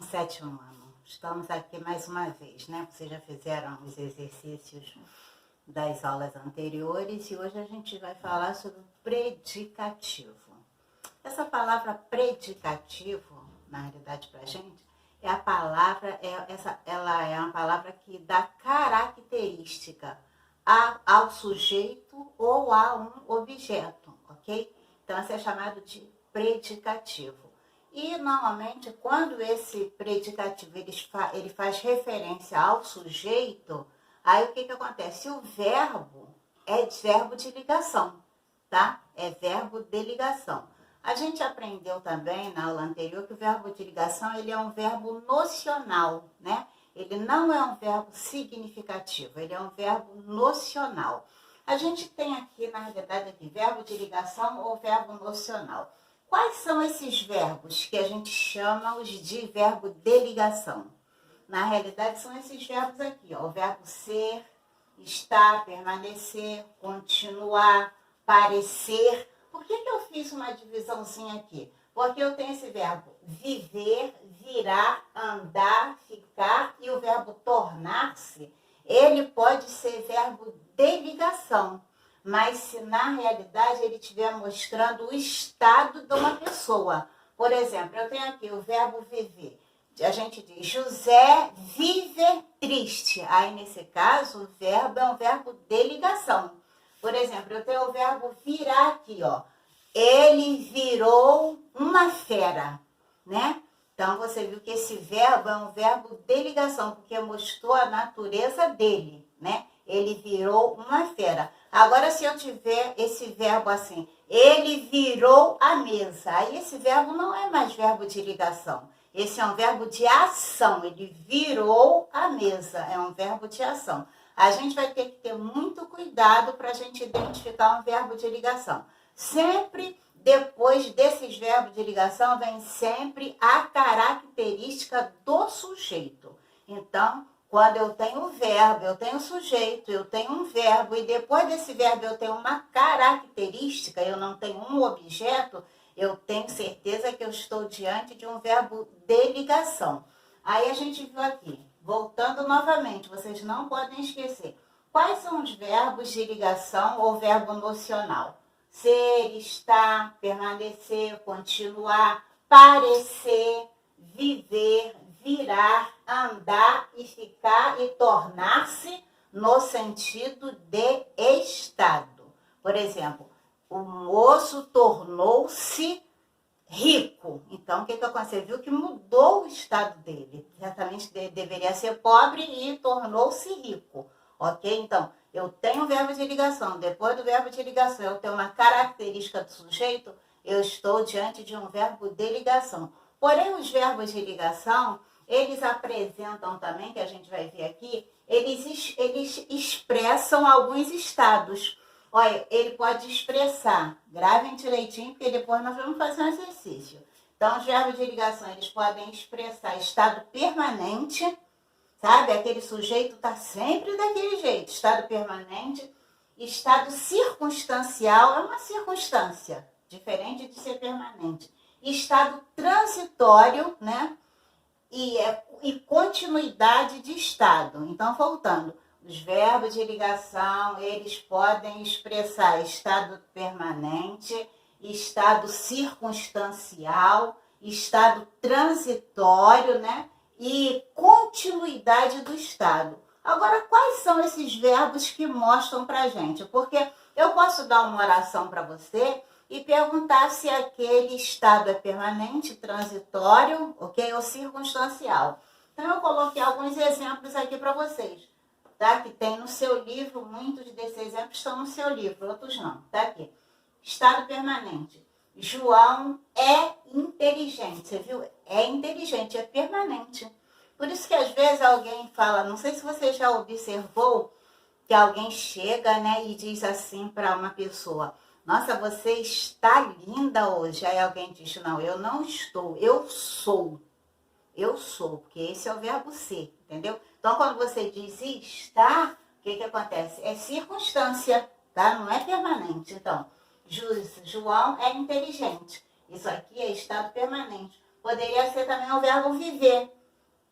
sétimo ano. Estamos aqui mais uma vez, né? Vocês já fizeram os exercícios das aulas anteriores e hoje a gente vai falar sobre o predicativo. Essa palavra predicativo, na realidade pra gente, é a palavra, ela é uma palavra que dá característica ao sujeito ou a um objeto, ok? Então, isso é chamado de predicativo. E, normalmente, quando esse predicativo ele faz referência ao sujeito, aí o que acontece? O verbo é verbo de ligação, tá? É verbo de ligação. A gente aprendeu também na aula anterior que o verbo de ligação ele é um verbo nocional, né? Ele não é um verbo significativo, ele é um verbo nocional. A gente tem aqui, na realidade, aqui, verbo de ligação ou verbo nocional. Quais são esses verbos que a gente chama os de verbo de ligação? Na realidade, são esses verbos aqui, ó, o verbo ser, estar, permanecer, continuar, parecer. Por que eu fiz uma divisãozinha aqui? Porque eu tenho esse verbo viver, virar, andar, ficar e o verbo tornar-se, ele pode ser verbo de ligação. Mas se na realidade ele estiver mostrando o estado de uma pessoa. Por exemplo, eu tenho aqui o verbo viver. A gente diz, José vive triste. Aí, nesse caso, o verbo é um verbo de ligação. Por exemplo, eu tenho o verbo virar aqui, ó. Ele virou uma fera, né? Então, você viu que esse verbo é um verbo de ligação, porque mostrou a natureza dele, né? Ele virou uma fera. Agora, se eu tiver esse verbo assim, ele virou a mesa. Aí, esse verbo não é mais verbo de ligação. Esse é um verbo de ação. Ele virou a mesa. É um verbo de ação. A gente vai ter que ter muito cuidado para a gente identificar um verbo de ligação. Sempre depois desses verbos de ligação vem sempre a característica do sujeito. Então, quando eu tenho o verbo, eu tenho o sujeito, eu tenho um verbo e depois desse verbo eu tenho uma característica, eu não tenho um objeto, eu tenho certeza que eu estou diante de um verbo de ligação. Aí a gente viu aqui, voltando novamente, vocês não podem esquecer. Quais são os verbos de ligação ou verbo nocional? Ser, estar, permanecer, continuar, parecer, viver, virar, andar e ficar e tornar-se no sentido de estado. Por exemplo, o moço tornou-se rico. Então, o que aconteceu? Você viu que mudou o estado dele. Certamente deveria ser pobre e tornou-se rico. Ok? Então, eu tenho um verbo de ligação. Depois do verbo de ligação, eu tenho uma característica do sujeito, eu estou diante de um verbo de ligação. Porém, os verbos de ligação, eles apresentam também, que a gente vai ver aqui, eles expressam alguns estados. Olha, ele pode expressar, gravem direitinho, porque depois nós vamos fazer um exercício. Então, os verbos de ligação, eles podem expressar estado permanente, sabe? Aquele sujeito está sempre daquele jeito, estado permanente. Estado circunstancial é uma circunstância, diferente de ser permanente. Estado transitório, né? E continuidade de estado. Então, voltando. Os verbos de ligação, eles podem expressar estado permanente, estado circunstancial, estado transitório, né? E continuidade do estado. Agora, quais são esses verbos que mostram pra gente? Porque eu posso dar uma oração para você e perguntar se aquele estado é permanente, transitório, ok? Ou circunstancial. Então, eu coloquei alguns exemplos aqui para vocês. Tá? Que tem no seu livro, muitos desses exemplos estão no seu livro, outros não. Tá aqui. Estado permanente. João é inteligente. Você viu? É inteligente, é permanente. Por isso que às vezes alguém fala, não sei se você já observou, que alguém chega, né, e diz assim para uma pessoa, nossa, você está linda hoje. Aí alguém diz, não, eu não estou, eu sou. Eu sou, porque esse é o verbo ser, entendeu? Então, quando você diz está, o que acontece? É circunstância, tá? Não é permanente. Então, João é inteligente. Isso aqui é estado permanente. Poderia ser também o verbo viver.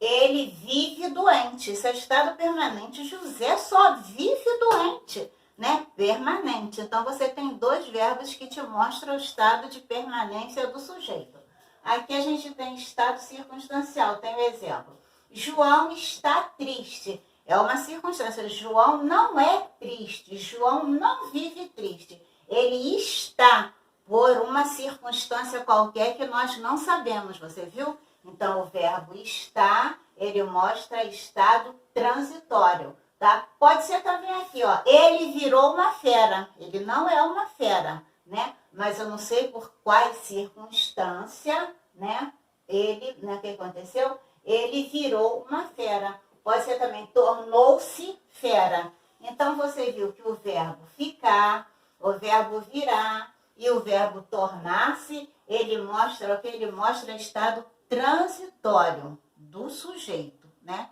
Ele vive doente. Isso é estado permanente. José só vive doente, né? Permanente. Então, você tem dois verbos que te mostram o estado de permanência do sujeito. Aqui a gente tem estado circunstancial. Tem o exemplo. João está triste. É uma circunstância. João não é triste. João não vive triste. Ele está por uma circunstância qualquer que nós não sabemos. Você viu? Então, o verbo está, ele mostra estado transitório, tá? Pode ser também aqui, ó. Ele virou uma fera. Ele não é uma fera, né? Mas eu não sei por qual circunstância, né? Ele, né? O que aconteceu? Ele virou uma fera. Pode ser também tornou-se fera. Então, você viu que o verbo ficar, o verbo virar e o verbo tornar-se, ele mostra o que? Ele mostra estado transitório do sujeito, né?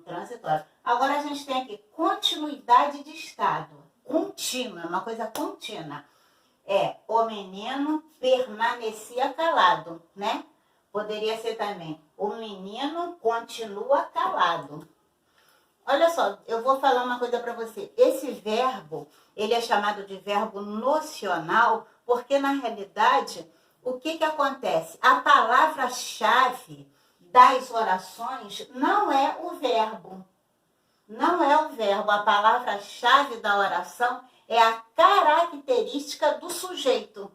Transitório. Agora a gente tem aqui continuidade de estado. Contínua, uma coisa contínua. O menino permanecia calado, né? Poderia ser também o menino continua calado. Olha só, eu vou falar uma coisa para você. Esse verbo, ele é chamado de verbo nocional, porque na realidade, o que acontece? A palavra-chave das orações não é o verbo. Não é o verbo. A palavra-chave da oração é a característica do sujeito,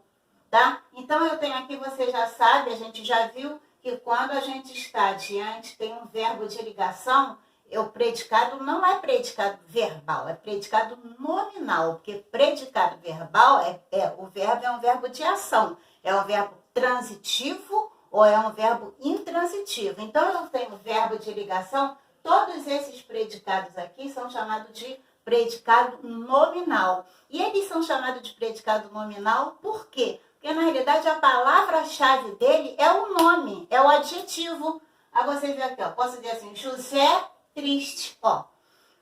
tá? Então, eu tenho aqui, você já sabe, a gente já viu que quando a gente está diante, tem um verbo de ligação, o predicado não é predicado verbal, é predicado nominal, porque predicado verbal, o verbo é um verbo de ação, é um verbo transitivo ou é um verbo intransitivo. Então, eu tenho verbo de ligação, todos esses predicados aqui são chamados de predicado nominal. E eles são chamados de predicado nominal por quê? Porque, na realidade, a palavra-chave dele é o nome, é o adjetivo. Aí você vê aqui, ó, posso dizer assim, José triste, ó.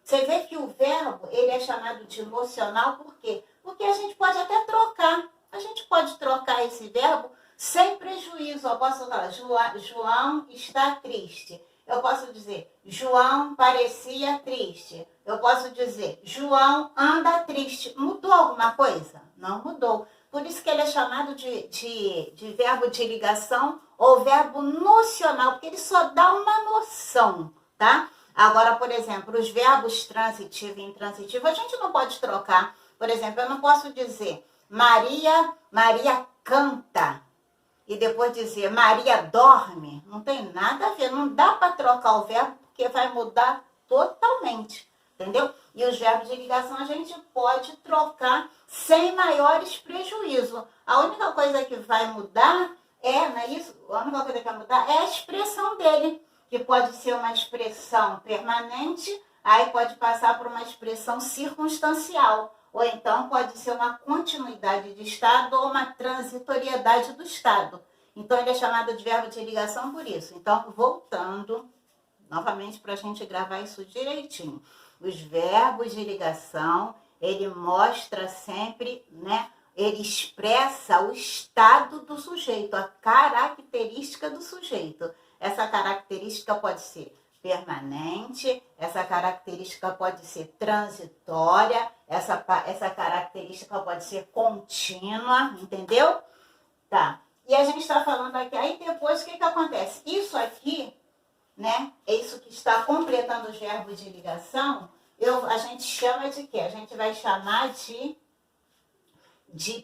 Você vê que o verbo, ele é chamado de nocional, por quê? Porque a gente pode até trocar. A gente pode trocar esse verbo sem prejuízo. Eu posso falar, João está triste. Eu posso dizer, João parecia triste. Eu posso dizer, João anda triste. Mudou alguma coisa? Não mudou. Por isso que ele é chamado de verbo de ligação ou verbo nocional, porque ele só dá uma noção, tá? Agora, por exemplo, os verbos transitivo e intransitivo, a gente não pode trocar. Por exemplo, eu não posso dizer Maria canta e depois dizer Maria dorme. Não tem nada a ver, não dá para trocar o verbo porque vai mudar totalmente, entendeu? E os verbos de ligação a gente pode trocar sem maiores prejuízos. A única coisa que vai mudar não é isso? A única coisa que vai mudar é a expressão dele, que pode ser uma expressão permanente, aí pode passar por uma expressão circunstancial, ou então pode ser uma continuidade de estado ou uma transitoriedade do estado. Então, ele é chamado de verbo de ligação por isso. Então, voltando novamente para a gente gravar isso direitinho. Os verbos de ligação, ele mostra sempre, né? Ele expressa o estado do sujeito, a característica do sujeito. Essa característica pode ser permanente, essa característica pode ser transitória, essa característica pode ser contínua, entendeu? Tá. E a gente está falando aqui, aí depois o que acontece? Isso aqui, né? É isso que está completando os verbos de ligação, a gente chama de quê? A gente vai chamar de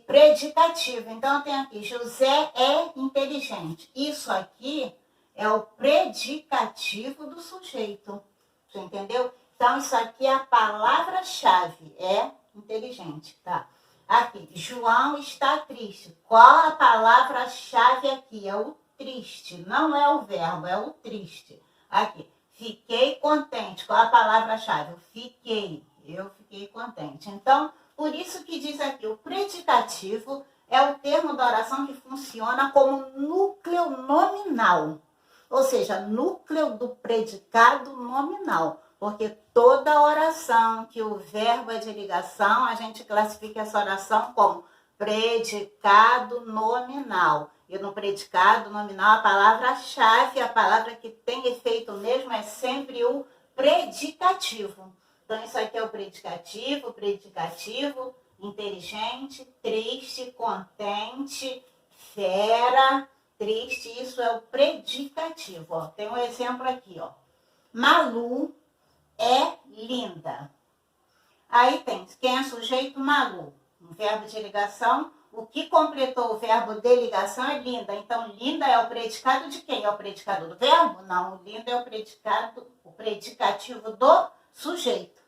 predicativo. Então, eu tenho aqui, José é inteligente. Isso aqui é o predicativo do sujeito. Você entendeu? Então, isso aqui é a palavra-chave, é inteligente, tá? Aqui, João está triste. Qual a palavra-chave aqui? É o triste, não é o verbo, é o triste. Aqui, fiquei contente. Qual a palavra-chave? Eu fiquei contente. Então, por isso que diz aqui, o predicativo é o termo da oração que funciona como núcleo nominal. Ou seja, núcleo do predicado nominal. Porque toda oração que o verbo é de ligação, a gente classifica essa oração como predicado nominal. E no predicado nominal, a palavra-chave, a palavra que tem efeito mesmo é sempre o predicativo. Então, isso aqui é o predicativo, inteligente, triste, contente, fera, triste, isso é o predicativo. Ó. Tem um exemplo aqui, ó. Malu é linda. Aí tem, quem é sujeito? Malu. Um verbo de ligação. O que completou o verbo de ligação é linda. Então, linda é o predicado de quem? É o predicado do verbo? Não, linda é o predicativo do sujeito.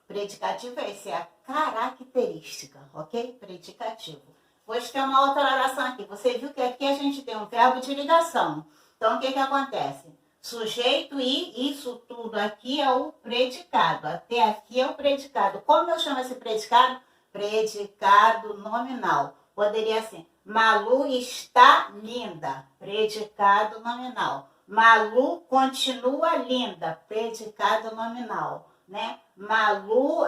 Predicativo é esse, é a característica, ok? Predicativo. Hoje tem uma outra oração aqui. Você viu que aqui a gente tem um verbo de ligação. Então, o que acontece? Sujeito e isso tudo aqui é o predicado. Até aqui é o predicado. Como eu chamo esse predicado? Predicado nominal. Poderia assim, Malu está linda. Predicado nominal. Malu continua linda. Predicado nominal, né? Malu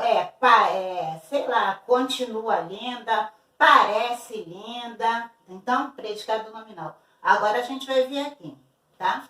sei lá, continua linda, parece linda. Então, predicado nominal. Agora a gente vai ver aqui, tá?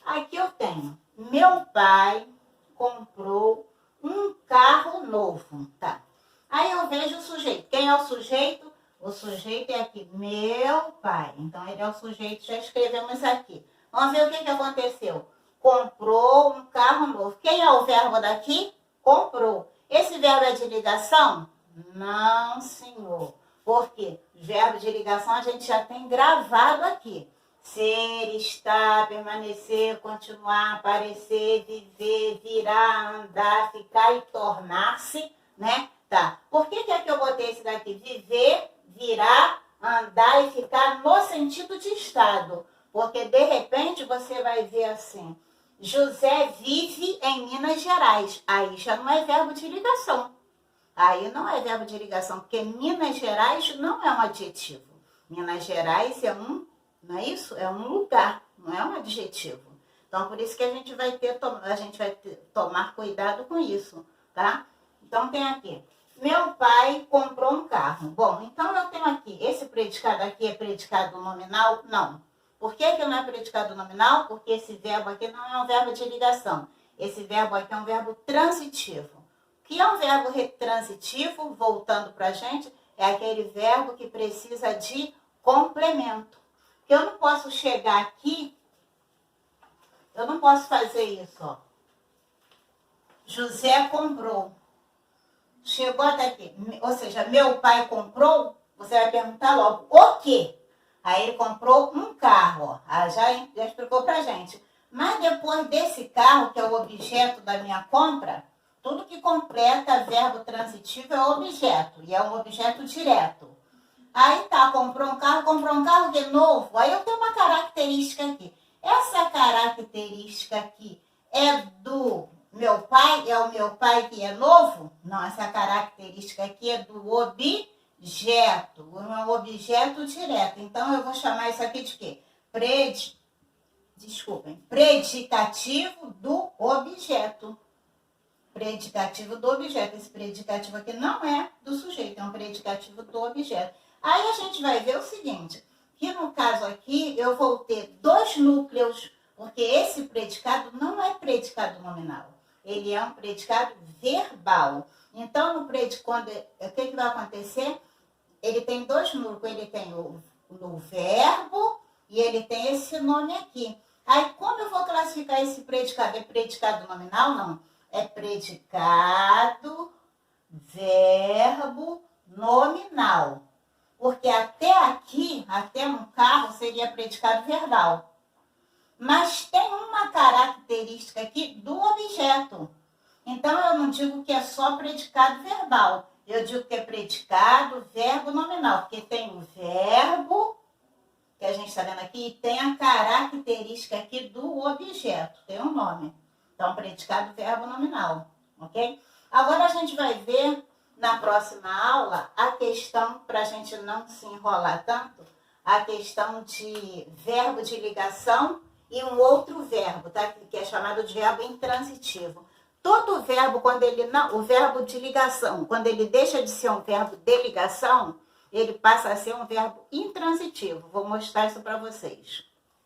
Aqui eu tenho, meu pai comprou um carro novo, tá? Aí eu vejo o sujeito. Quem é o sujeito? O sujeito é aqui, meu pai. Então, ele é o sujeito, já escrevemos aqui. Vamos ver o que aconteceu. Comprou um carro novo. Quem é o verbo daqui? Comprou. Esse verbo é de ligação? Não, senhor. Por quê? Verbo de ligação a gente já tem gravado aqui. Ser, estar, permanecer, continuar, aparecer, viver, virar, andar, ficar e tornar-se, né? Tá. Por que é que eu botei esse daqui? Viver, virar, andar e ficar no sentido de estado. Porque, de repente, você vai ver assim, José vive em Minas Gerais. Aí já não é verbo de ligação. Aí não é verbo de ligação, porque Minas Gerais não é um adjetivo. Minas Gerais é não é isso? É um lugar, não é um adjetivo. Então, por isso que a gente vai tomar cuidado com isso, tá? Então, tem aqui, meu pai comprou um carro. Bom, então eu tenho aqui, esse predicado aqui é predicado nominal? Não. Por que não é predicado nominal? Porque esse verbo aqui não é um verbo de ligação. Esse verbo aqui é um verbo transitivo. O que é um verbo retransitivo, voltando para a gente, é aquele verbo que precisa de complemento. Eu não posso chegar aqui, eu não posso fazer isso, ó. José comprou. Chegou até aqui, ou seja, meu pai comprou, você vai perguntar logo, o quê? Aí ele comprou um carro, ó. Já explicou pra gente. Mas depois desse carro, que é o objeto da minha compra, tudo que completa verbo transitivo é objeto, e é um objeto direto. Aí tá, comprou um carro de novo. Aí eu tenho uma característica aqui. Essa característica aqui é do meu pai? É o meu pai que é novo? Não, essa característica aqui é do objeto. É um objeto direto. Então, eu vou chamar isso aqui de quê? Predicativo do objeto. Predicativo do objeto. Esse predicativo aqui não é do sujeito, é um predicativo do objeto. Aí a gente vai ver o seguinte, que no caso aqui eu vou ter dois núcleos, porque esse predicado não é predicado nominal, ele é um predicado verbal. Então, o que vai acontecer? Ele tem dois núcleos, ele tem o verbo e ele tem esse nome aqui. Aí, como eu vou classificar esse predicado? É predicado nominal? Não. É predicado, verbo, nominal. Porque até aqui, até um carro, seria predicado verbal. Mas tem uma característica aqui do objeto. Então, eu não digo que é só predicado verbal. Eu digo que é predicado, verbo, nominal. Porque tem o verbo, que a gente está vendo aqui, e tem a característica aqui do objeto. Tem um nome. Então, predicado, verbo, nominal. Ok? Agora, a gente vai ver na próxima aula a questão, para a gente não se enrolar tanto, a questão de verbo de ligação e um outro verbo, tá? Que é chamado de verbo intransitivo. Todo verbo, o verbo de ligação, quando ele deixa de ser um verbo de ligação, ele passa a ser um verbo intransitivo. Vou mostrar isso para vocês.